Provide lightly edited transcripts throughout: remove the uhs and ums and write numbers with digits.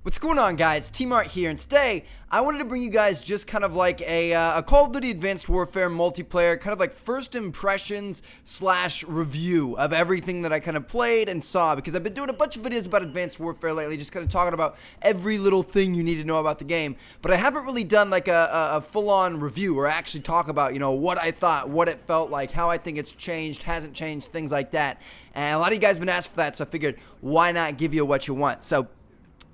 What's going on, guys? T-Mart here, and today I wanted to bring you guys just kind of like a Call of Duty Advanced Warfare multiplayer, kind of like first impressions / review of everything that I kind of played and saw, because I've been doing a bunch of videos about Advanced Warfare lately, just kind of talking about every little thing you need to know about the game, but I haven't really done like a full-on review or actually talk about, you know, what I thought, what it felt like, how I think it's changed, hasn't changed, things like that. And a lot of you guys have been asked for that, so I figured, why not give you what you want? So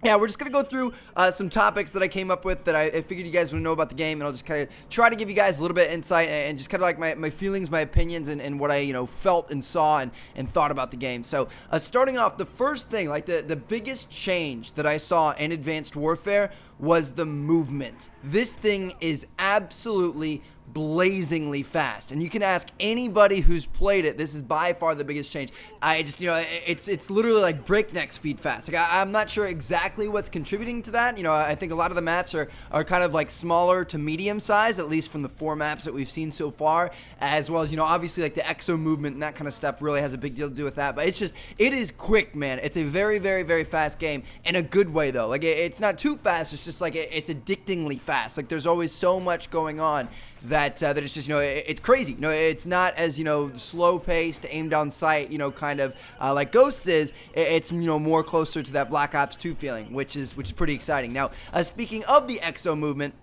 yeah, we're just going to go through some topics that I came up with that I figured you guys would know about the game, and I'll just kind of try to give you guys a little bit of insight and just kind of like my feelings, my opinions, and what I, you know, felt and saw and thought about the game. So starting off, the first thing, like the biggest change that I saw in Advanced Warfare was the movement. This thing is absolutely blazingly fast, and you can ask anybody who's played it. This is by far the biggest change. I just, you know, it's literally like breakneck speed fast. Like I'm not sure exactly what's contributing to that. You know, I think a lot of the maps are kind of like smaller to medium size, at least from the 4 maps that we've seen so far, as well as, you know, obviously like the exo movement and that kind of stuff really has a big deal to do with that. But it's just, it is quick, man. It's a very, very, very fast game in a good way though. Like it's not too fast. It's just like it's addictingly fast. Like there's always so much going on that it's just, you know, it's crazy. You know, it's not as, you know, slow paced, aim down sight, you know, kind of like Ghosts is. It's, you know, more closer to that Black Ops 2 feeling, which is pretty exciting. Now, speaking of the exo movement,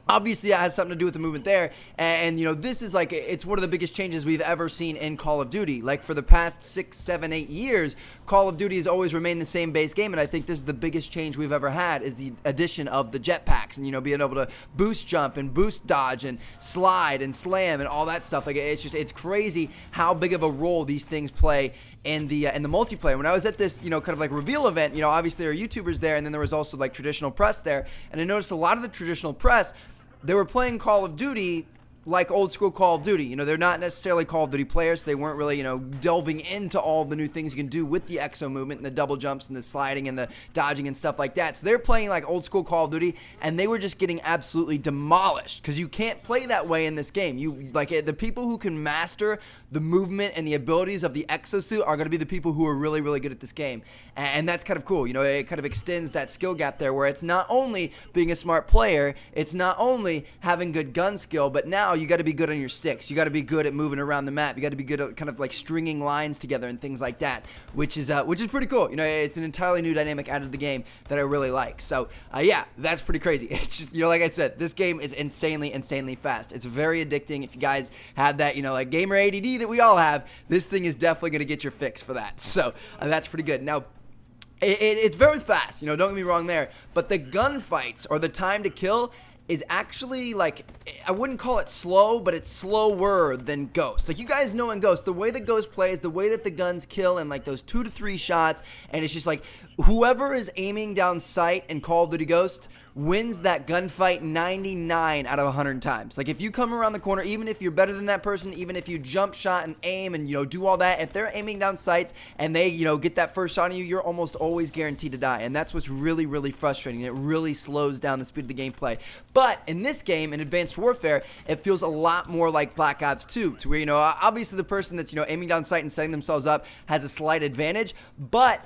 obviously, it has something to do with the movement there, and you know, this is like, it's one of the biggest changes we've ever seen in Call of Duty. Like for the past 6, 7, 8 years, Call of Duty has always remained the same base game, and I think this is the biggest change we've ever had, is the addition of the jetpacks, and you know, being able to boost jump and boost dodge and slide and slam and all that stuff. Like it's crazy how big of a role these things play in the multiplayer. When I was at this, you know, kind of like reveal event, you know, obviously there are YouTubers there, and then there was also like traditional press there, and I noticed a lot of the traditional press, they were playing Call of Duty like old school Call of Duty. You know, they're not necessarily Call of Duty players, so they weren't really, you know, delving into all the new things you can do with the exo movement and the double jumps and the sliding and the dodging and stuff like that. So they're playing like old school Call of Duty, and they were just getting absolutely demolished, because you can't play that way in this game. You, like, the people who can master the movement and the abilities of the exosuit are going to be the people who are really, really good at this game. And that's kind of cool. You know, it kind of extends that skill gap there, where it's not only being a smart player, it's not only having good gun skill, but now you got to be good on your sticks. You got to be good at moving around the map. You got to be good at kind of like stringing lines together and things like that, which is pretty cool. You know, it's an entirely new dynamic out of the game that I really like. So yeah, that's pretty crazy. It's just, you know, like I said, this game is insanely fast. It's very addicting. If you guys have that, you know, like gamer ADD that we all have, this thing is definitely going to get your fix for that. So that's pretty good. Now, it's very fast, you know, don't get me wrong there, but the gunfights, or the time to kill, is actually, like, I wouldn't call it slow, but it's slower than Ghost. Like, you guys know in Ghost, the way that Ghost plays, the way that the guns kill in like those 2 to 3 shots, and it's just like, whoever is aiming down sight in Call of Duty Ghost wins that gunfight 99 out of 100 times. Like, if you come around the corner, even if you're better than that person, even if you jump shot and aim and, you know, do all that, if they're aiming down sights and they, you know, get that first shot on you, you're almost always guaranteed to die. And that's what's really, really frustrating. It really slows down the speed of the gameplay. But in this game, in Advanced Warfare, it feels a lot more like Black Ops 2, to where, you know, obviously the person that's, you know, aiming down sight and setting themselves up has a slight advantage, but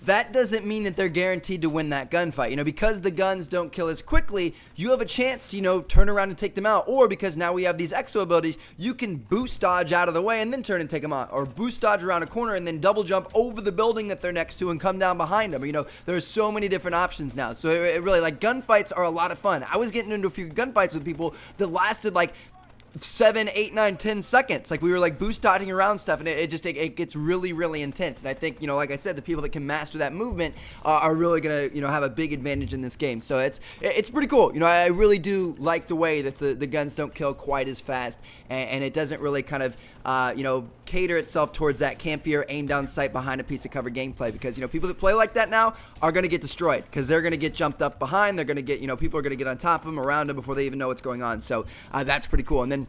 that doesn't mean that they're guaranteed to win that gunfight. You know, because the guns don't kill as quickly, you have a chance to, you know, turn around and take them out. Or because now we have these exo abilities, you can boost dodge out of the way and then turn and take them out. Or boost dodge around a corner and then double jump over the building that they're next to and come down behind them. You know, there's so many different options now. So it really, like, gunfights are a lot of fun. I was getting into a few gunfights with people that lasted like 7, 8, 9, 10 seconds. Like, we were like boost dodging around stuff, and it gets really, really intense. And I think, you know, like I said, the people that can master that movement are really gonna, you know, have a big advantage in this game. So it's pretty cool. You know, I really do like the way that the guns don't kill quite as fast, and it doesn't really kind of you know, cater itself towards that campier, aim down sight behind a piece of cover gameplay, because, you know, people that play like that now are gonna get destroyed, because they're gonna get jumped up behind. They're gonna get, you know, people are gonna get on top of them, around them, before they even know what's going on. So that's pretty cool. And then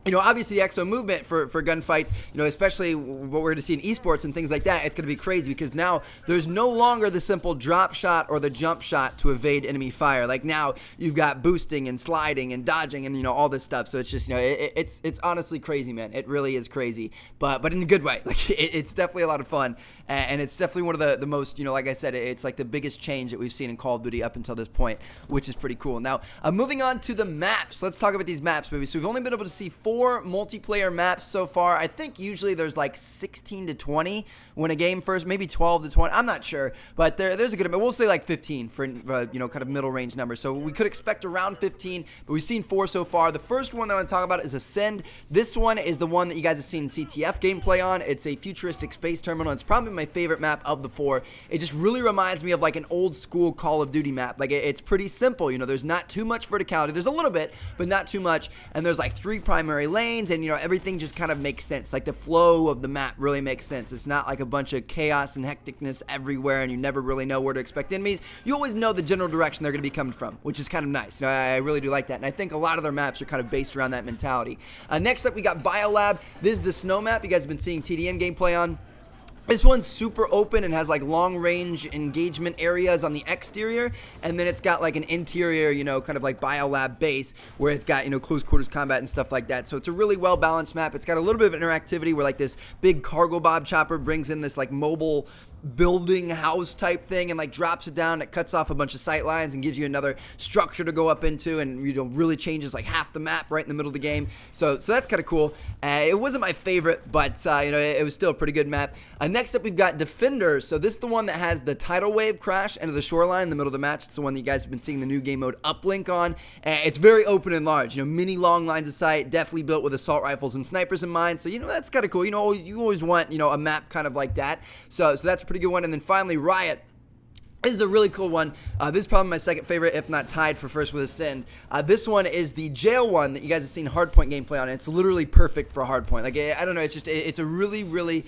Obviously the exo movement for gunfights, especially what we're going to see in esports and things like that, it's going to be crazy because now there's no longer the simple drop shot or the jump shot to evade enemy fire. Like now you've got boosting and sliding and dodging and, all this stuff. So it's just, it's honestly crazy, man. It really is crazy, but in a good way. Like it's definitely a lot of fun. And it's definitely one of the most, like I said, it's like the biggest change that we've seen in Call of Duty up until this point, which is pretty cool. Now, moving on to the maps. Let's talk about these maps, baby. So we've only been able to see 4 multiplayer maps so far. I think usually there's like 16 to 20 when a game first, maybe 12 to 20. I'm not sure, but there's a good amount. We'll say like 15 for, kind of middle range number. So we could expect around 15, but we've seen 4 so far. The first one that I want to talk about is Ascend. This one is the one that you guys have seen CTF gameplay on. It's a futuristic space terminal. It's probably my favorite map of the 4. It just really reminds me of like an old school Call of Duty map. Like it's pretty simple. There's not too much verticality. There's a little bit, but not too much. And there's like 3 primary lanes, and everything just kind of makes sense. Like the flow of the map really makes sense. It's not like a bunch of chaos and hecticness everywhere, and you never really know where to expect enemies. You always know the general direction they're going to be coming from, which is kind of nice. I really do like that, and I think a lot of their maps are kind of based around that mentality. Next up, we got Biolab. This is the snow map you guys have been seeing TDM gameplay on. This one's super open and has like long range engagement areas on the exterior, and then it's got like an interior, kind of like Biolab base where it's got, close quarters combat and stuff like that. So it's a really well balanced map. It's got a little bit of interactivity where like this big cargo bob chopper brings in this like mobile building house type thing and like drops it down. It cuts off a bunch of sight lines and gives you another structure to go up into, and really changes like half the map right in the middle of the game. So that's kind of cool. It wasn't my favorite, but it was still a pretty good map. Next up, we've got Defender. So this is the one that has the tidal wave crash into the shoreline in the middle of the match. It's the one that you guys have been seeing the new game mode uplink on. It's very open and large. Many long lines of sight, definitely built with assault rifles and snipers in mind. So that's kind of cool. You always want a map kind of like that. So that's a pretty good one. And then finally, Riot. This is a really cool one. This is probably my second favorite, if not tied for first with Ascend. This one is the jail one that you guys have seen Hardpoint gameplay on. It's literally perfect for Hardpoint. Like, I don't know, it's a really, really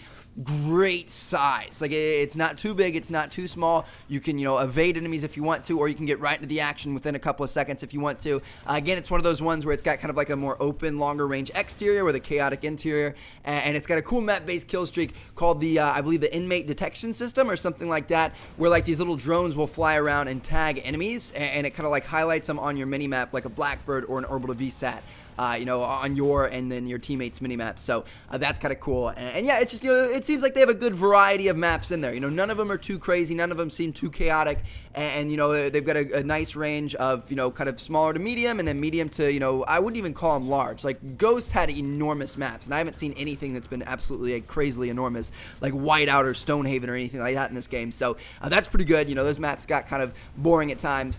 great size. Like, it's not too big, it's not too small. You can, evade enemies if you want to, or you can get right into the action within a couple of seconds if you want to. Again, it's one of those ones where it's got kind of like a more open, longer range exterior with a chaotic interior, and it's got a cool map-based kill streak called the, I believe, the inmate detection system or something like that, where like these little drones will fly around and tag enemies, and it kind of like highlights them on your mini-map like a Blackbird or an orbital VSAT. On your and then your teammates' minimap. So that's kind of cool. And yeah, it's just, it seems like they have a good variety of maps in there. None of them are too crazy. None of them seem too chaotic. And they've got a nice range of, kind of smaller to medium, and then medium to, I wouldn't even call them large. Like, Ghost had enormous maps, and I haven't seen anything that's been absolutely crazily enormous, like Whiteout or Stonehaven or anything like that in this game. So that's pretty good. Those maps got kind of boring at times.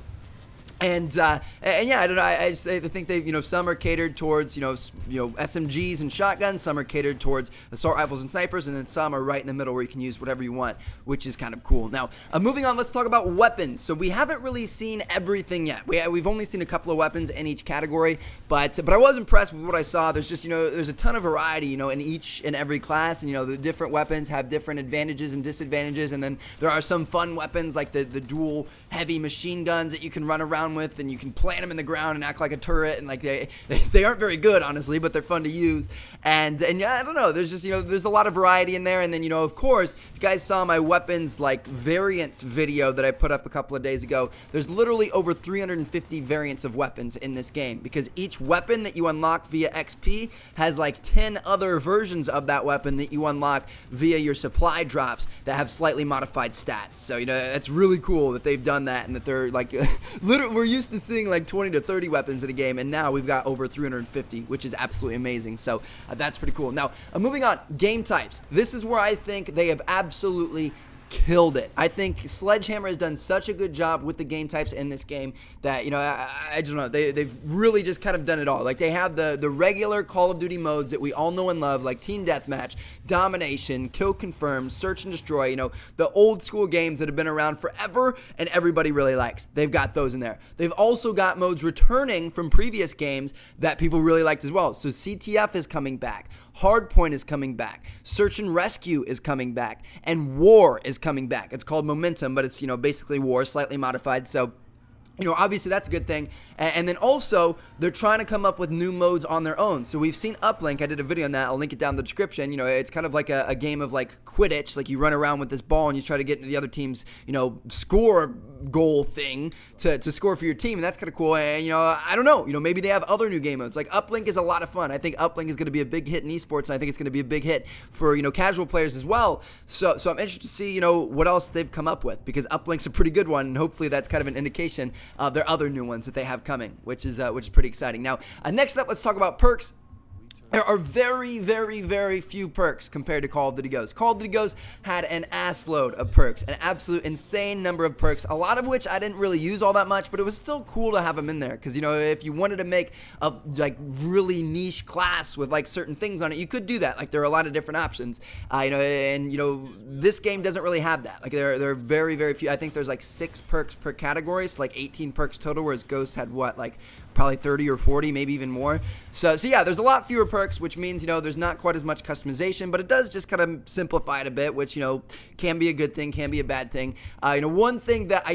And yeah, I don't know. I think they, some are catered towards, SMGs and shotguns. Some are catered towards assault rifles and snipers, and then some are right in the middle where you can use whatever you want, which is kind of cool. Now, moving on, let's talk about weapons. So we haven't really seen everything yet. We've only seen a couple of weapons in each category, but I was impressed with what I saw. There's just, there's a ton of variety, in each and every class, and the different weapons have different advantages and disadvantages, and then there are some fun weapons like the dual heavy machine guns that you can run around with, and you can plant them in the ground and act like a turret, and like they aren't very good, honestly, but they're fun to use. And yeah, I don't know, there's just, there's a lot of variety in there. And then, of course, if you guys saw my weapons like variant video that I put up a couple of days ago, there's literally over 350 variants of weapons in this game, because each weapon that you unlock via XP has like 10 other versions of that weapon that you unlock via your supply drops that have slightly modified stats. So that's really cool that they've done that, and that they're like literally, we're used to seeing like 20 to 30 weapons in a game, and now we've got over 350, which is absolutely amazing. So that's pretty cool. Now, moving on, game types. This is where I think they have absolutely killed it. I think Sledgehammer has done such a good job with the game types in this game that, I don't know, they've really just kind of done it all. Like, they have the regular Call of Duty modes that we all know and love, like Team Deathmatch, Domination, Kill Confirm, Search and Destroy, the old school games that have been around forever and everybody really likes. They've got those in there. They've also got modes returning from previous games that people really liked as well. So CTF is coming back. Hardpoint is coming back. Search and Rescue is coming back. And War is coming back. It's called Momentum, but it's, basically War, slightly modified. So Obviously that's a good thing. And then also, they're trying to come up with new modes on their own. So we've seen Uplink. I did a video on that. I'll link it down in the description. It's kind of like a game of like Quidditch. Like you run around with this ball and you try to get into the other team's, score goal thing to score for your team. And that's kind of cool. And, I don't know. Maybe they have other new game modes. Like Uplink is a lot of fun. I think Uplink is going to be a big hit in esports. And I think it's going to be a big hit for, casual players as well. So I'm interested to see, what else they've come up with, because Uplink's a pretty good one. And hopefully that's kind of an indication there are other new ones that they have coming, which is pretty exciting. Now, next up, let's talk about perks. There are very, very, very few perks compared to Call of Duty Ghosts. Call of Duty Ghosts had an ass load of perks, an absolute insane number of perks, a lot of which I didn't really use all that much, but it was still cool to have them in there, because, if you wanted to make a, really niche class with, certain things on it, you could do that. There are a lot of different options, this game doesn't really have that. There are very, very few. I think there's, 6 perks per category, so, 18 perks total, whereas Ghosts had, probably 30 or 40, maybe even more. So yeah, there's a lot fewer perks, which means, there's not quite as much customization, but it does just kind of simplify it a bit, which, can be a good thing, can be a bad thing. One thing that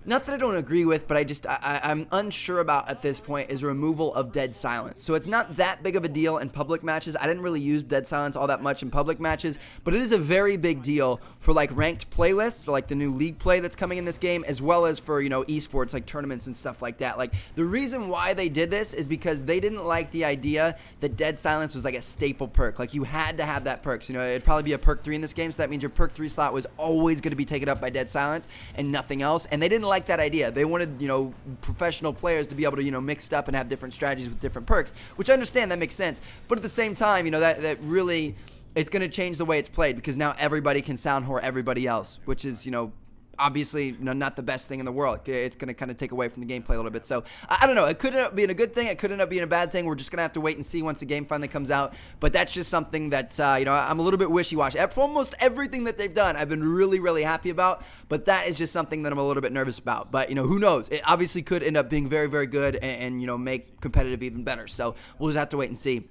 not that I don't agree with, but I'm unsure about at this point is removal of dead silence. So it's not that big of a deal in public matches. I didn't really use dead silence all that much in public matches, but it is a very big deal for ranked playlists, so the new league play that's coming in this game, as well as for, esports, tournaments and stuff like that. The reason why they did this is because they didn't like the idea that dead silence was a staple perk. You had to have that perk. So, it'd probably be a perk 3 in this game, so that means your perk 3 slot was always going to be taken up by dead silence and nothing else. And they didn't like that idea. They wanted, professional players to be able to, mix it up and have different strategies with different perks, which I understand, that makes sense. But at the same time, that really, it's going to change the way it's played, because now everybody can sound whore everybody else, which is, obviously, not the best thing in the world. It's going to kind of take away from the gameplay a little bit. So, I don't know. It could end up being a good thing. It could end up being a bad thing. We're just going to have to wait and see once the game finally comes out. But that's just something that, I'm a little bit wishy-washy. Almost everything that they've done, I've been really, really happy about. But that is just something that I'm a little bit nervous about. But, who knows? It obviously could end up being very, very good and make competitive even better. So, we'll just have to wait and see.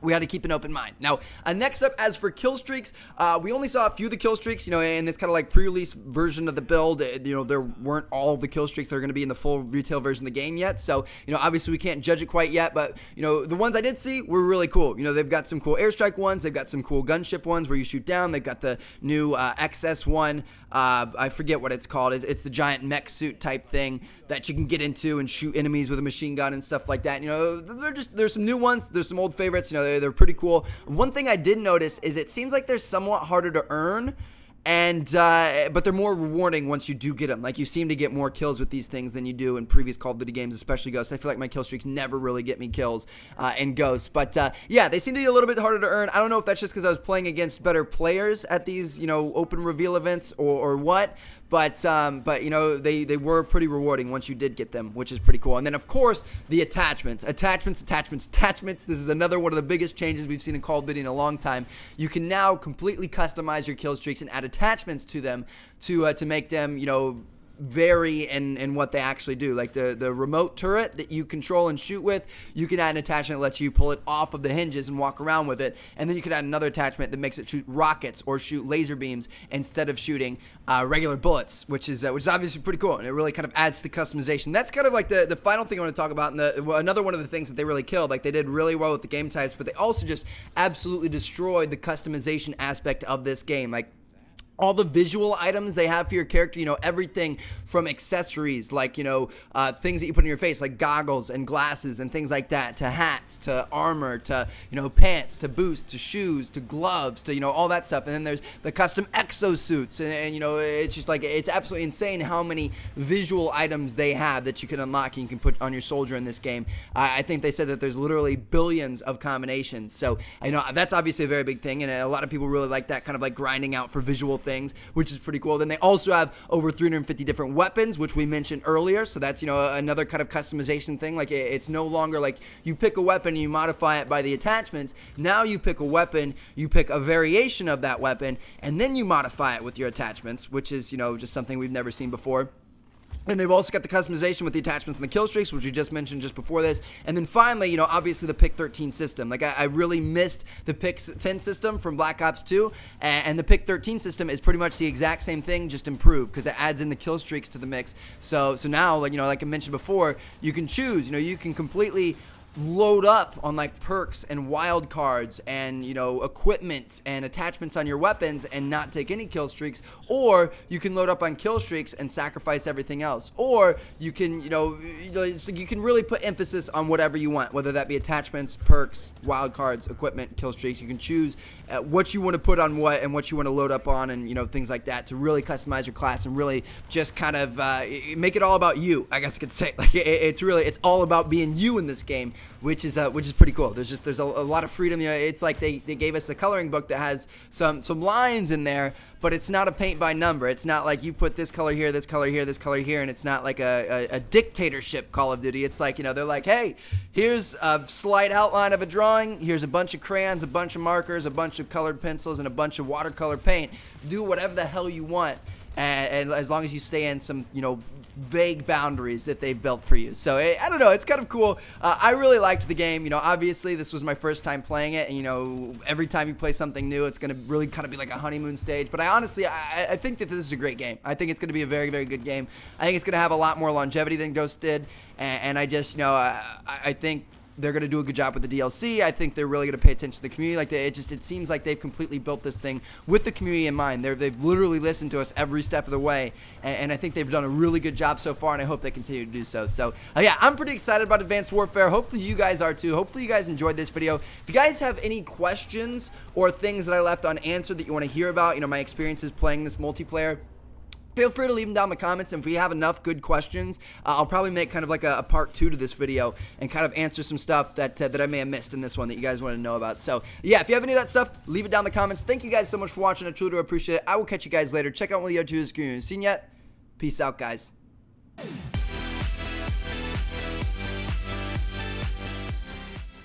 We had to keep an open mind. Now, next up, as for kill streaks, we only saw a few of the kill streaks, in this kind of pre-release version of the build. There weren't all of the kill streaks that are going to be in the full retail version of the game yet. So, obviously we can't judge it quite yet, but, the ones I did see were really cool. They've got some cool airstrike ones. They've got some cool gunship ones where you shoot down. They've got the new XS one. I forget what it's called. It's the giant mech suit type thing that you can get into and shoot enemies with a machine gun and stuff like that. There's some new ones. There's some old favorites. They're pretty cool. One thing I did notice is it seems like they're somewhat harder to earn, and but they're more rewarding once you do get them. You seem to get more kills with these things than you do in previous Call of Duty games, especially Ghosts. I feel like my kill streaks never really get me kills in Ghosts. But yeah, they seem to be a little bit harder to earn. I don't know if that's just because I was playing against better players at these, open reveal events or what. But they were pretty rewarding once you did get them, which is pretty cool. And then, of course, the attachments. Attachments. This is another one of the biggest changes we've seen in Call of Duty in a long time. You can now completely customize your kill streaks and add attachments to them to make them, vary in what they actually do. The remote turret that you control and shoot with, you can add an attachment that lets you pull it off of the hinges and walk around with it, and then you can add another attachment that makes it shoot rockets or shoot laser beams instead of shooting regular bullets, which is obviously pretty cool, and it really kind of adds to the customization. That's kind of the final thing I want to talk about, and another one of the things that they really killed. They did really well with the game types, but they also just absolutely destroyed the customization aspect of this game. All the visual items they have for your character, everything from accessories, things that you put in your face, like goggles and glasses and things like that, to hats, to armor, to, pants, to boots, to shoes, to gloves, to, all that stuff. And then there's the custom exosuits. And it's just it's absolutely insane how many visual items they have that you can unlock and you can put on your soldier in this game. I think they said that there's literally billions of combinations. So, that's obviously a very big thing. And a lot of people really like that kind of grinding out for visual things, which is pretty cool. Then they also have over 350 different weapons, which we mentioned earlier. So that's, another kind of customization thing. It's no longer you pick a weapon and you modify it by the attachments. Now you pick a weapon, you pick a variation of that weapon, and then you modify it with your attachments, which is, just something we've never seen before. And they've also got the customization with the attachments and the kill streaks, which we just mentioned just before this. And then finally, you know, obviously the pick 13 system. Like, I really missed the pick 10 system from Black Ops 2. And the pick 13 system is pretty much the exact same thing, just improved, because it adds in the kill streaks to the mix. So now, like, you know, like I mentioned before, you can choose, you know, you can completely load up on like perks and wild cards and, you know, equipment and attachments on your weapons and not take any kill streaks, or you can load up on kill streaks and sacrifice everything else, or you can, so you can really put emphasis on whatever you want, whether that be attachments, perks, wild cards, equipment, kill streaks. You can choose what you want to put on what and what you want to load up on, and, you know, things like that, to really customize your class and really just kind of make it all about you, I guess I could say. Like, it's all about being you in this game, which is pretty cool. There's a lot of freedom. You know, it's like they gave us a coloring book that has some lines in there, but it's not a paint by number. It's not like you put this color here, this color here, this color here, and it's not like a dictatorship Call of Duty. It's like, you know, they're like, hey, here's a slight outline of a drawing, here's a bunch of crayons, a bunch of markers, a bunch of colored pencils, and a bunch of watercolor paint. Do whatever the hell you want, and as long as you stay in some, you know, vague boundaries that they've built for you. So I don't know, it's kind of cool. I really liked the game. You know, obviously this was my first time playing it, and, you know, every time you play something new, it's going to really kind of be like a honeymoon stage. But I think that this is a great game. I think it's going to be a very, very good game. I think it's going to have a lot more longevity than Ghost did, and I just, you know, I think they're going to do a good job with the DLC. I think they're really going to pay attention to the community. Like, it seems like they've completely built this thing with the community in mind. They've literally listened to us every step of the way, and I think they've done a really good job so far, and I hope they continue to do so. So, yeah, I'm pretty excited about Advanced Warfare. Hopefully you guys are too. Hopefully you guys enjoyed this video. If you guys have any questions or things that I left unanswered that you want to hear about, you know, my experiences playing this multiplayer, feel free to leave them down in the comments, and if we have enough good questions, I'll probably make kind of like a part 2 to this video and kind of answer some stuff that I may have missed in this one that you guys want to know about. So, yeah, if you have any of that stuff, leave it down in the comments. Thank you guys so much for watching. I truly do appreciate it. I will catch you guys later. Check out one of the other two. See you yet. Peace out, guys.